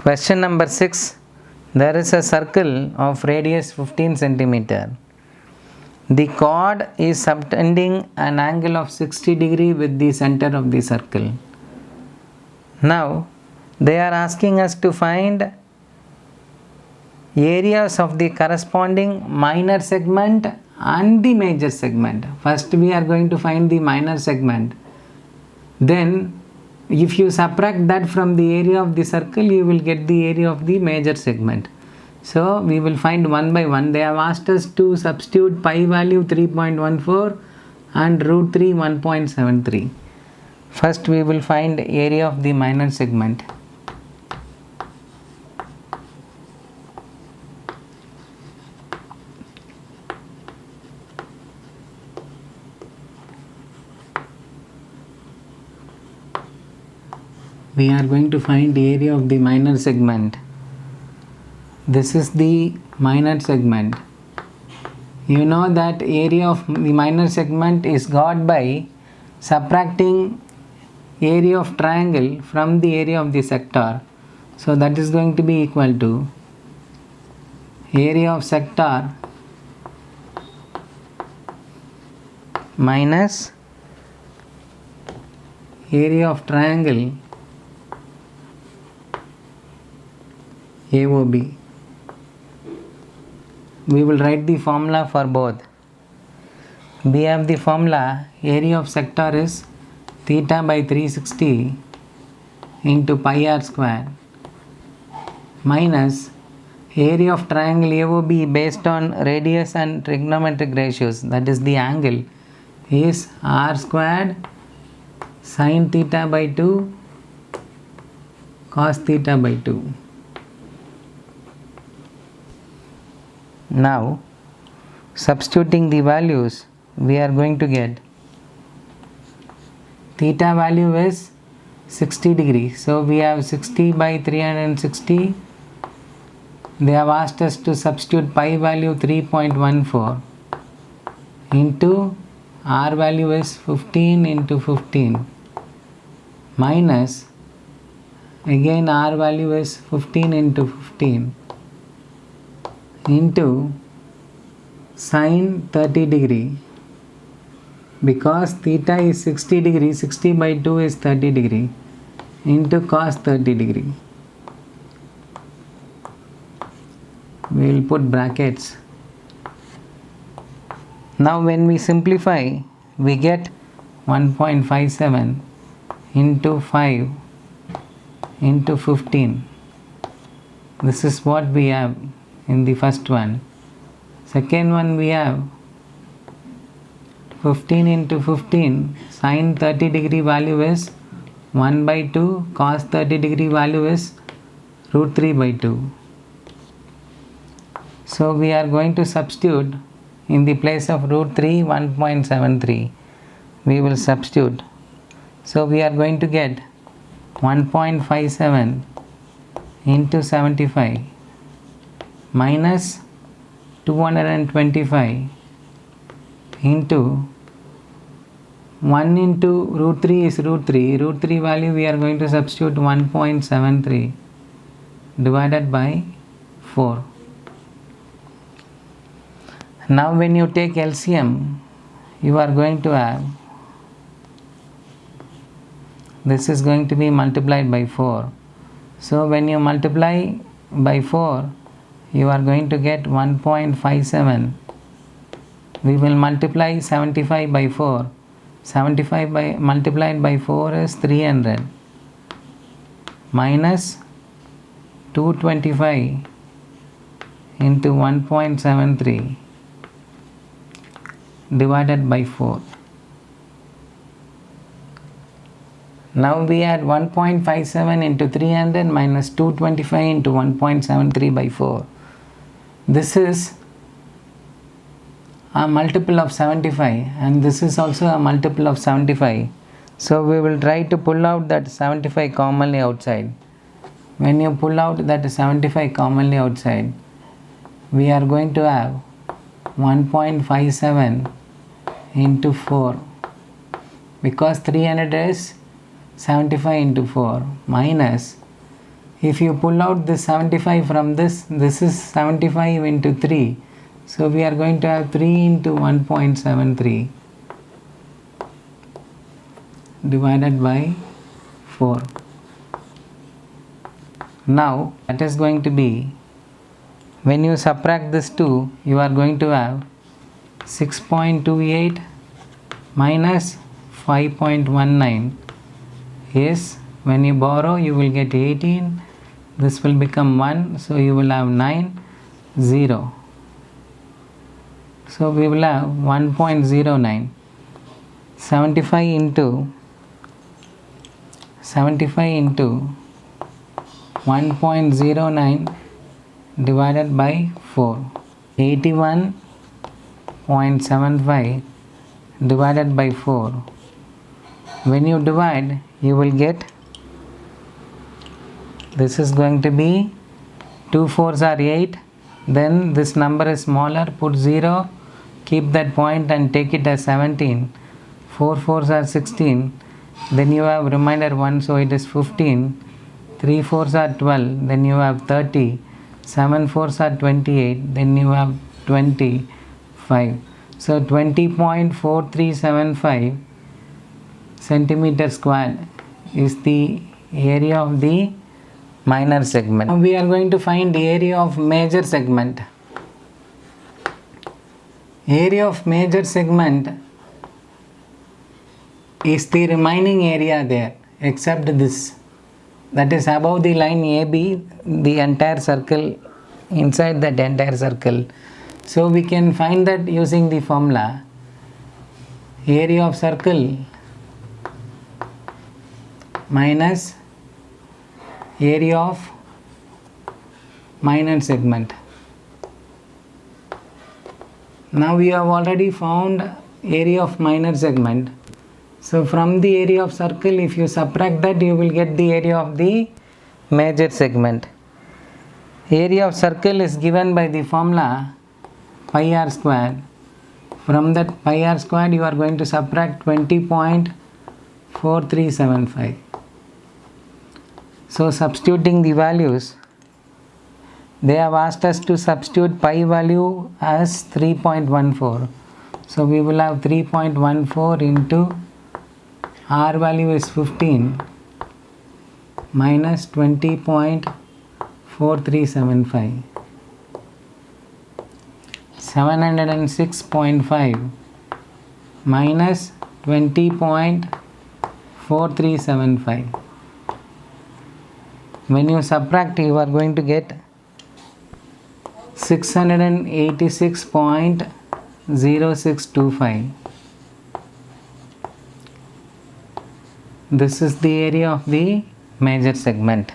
Question number 6. There is a circle of radius 15 centimeter. The chord is subtending an angle of 60 degree with the center of the circle. Now they are asking us to find areas of the corresponding minor segment and the major segment. First we are going to find the minor segment. Then if you subtract that from the area of the circle, you will get the area of the major segment. So we will find one by one. They have asked us to substitute pi value 3.14 and root 3 1.73. First we will find area of the minor segment. We are going to find area of the minor segment. This is the minor segment. You know that area of the minor segment is got by subtracting area of triangle from the area of the sector. So that is going to be equal to area of sector minus area of triangle AOB. We will write the formula for both. We have the formula area of sector is theta by 360 into pi r square minus area of triangle AOB based on radius and trigonometric ratios, that is the angle, is r squared sin theta by 2 cos theta by 2. Now substituting the values, we are going to get theta value is 60 degree. So we have 60 by 360. They have asked us to substitute pi value 3.14 into r value is 15 into 15 minus again r value is 15 into 15 into sine 30 degree, because theta is 60 degree, 60 by 2 is 30 degree, into cos 30 degree. We will put brackets. Now when we simplify, we get 1.57 into 5 into 15. This is what we have in the first one. Second one we have 15 into 15 sin 30 degree value is 1 by 2, cos 30 degree value is root 3 by 2. So we are going to substitute in the place of root 3 1.73. We will substitute. So we are going to get 1.57 into 75 minus 225 into 1 into root 3 is root 3. Root 3 value we are going to substitute 1.73 divided by 4. Now when you take LCM, you are going to have, this is going to be multiplied by 4. So when you multiply by 4, you are going to get 1.57. We will multiply 75 by 4. 75 by multiplied by 4 is 300 minus 225 into 1.73 divided by 4. Now we add 1.57 into 300 minus 225 into 1.73 by 4. This is a multiple of 75 and this is also a multiple of 75. So we will try to pull out that 75 commonly outside. When you pull out that 75 commonly outside, we are going to have 1.57 into 4, because 300 is 75 into 4 minus If you pull out this 75 from this is 75 into 3. So we are going to have 3 into 1.73 divided by 4. Now that is going to be, when you subtract this 2, you are going to have 6.28 minus 5.19 is, when you borrow you will get 18, this will become 1, so you will have 9, 0. So we will have 1.09. 75 into 1.09 divided by 4. 81.75 divided by 4. When you divide, you will get, this is going to be 2 4s are 8. Then this number is smaller, put 0, keep that point and take it as 17. 4 4s are 16. Then you have remainder 1, so it is 15. 3 4s are 12. Then you have 30. 7 4s are 28. Then you have 25. So 20.4375 centimeter squared is the area of the minor segment. Now we are going to find the area of major segment. Area of major segment is the remaining area there except this, that is above the line AB, the entire circle, inside that entire circle. So we can find that using the formula area of circle minus area of minor segment. Now we have already found area of minor segment. So from the area of circle, if you subtract that, you will get the area of the major segment. Area of circle is given by the formula pi r squared. From that pi r squared, you are going to subtract 20.4375. So substituting the values, they have asked us to substitute pi value as 3.14. So we will have 3.14 into r value is 15 minus 20.4375. 706.5 minus 20.4375. When you subtract, you are going to get 686.0625. This is the area of the major segment.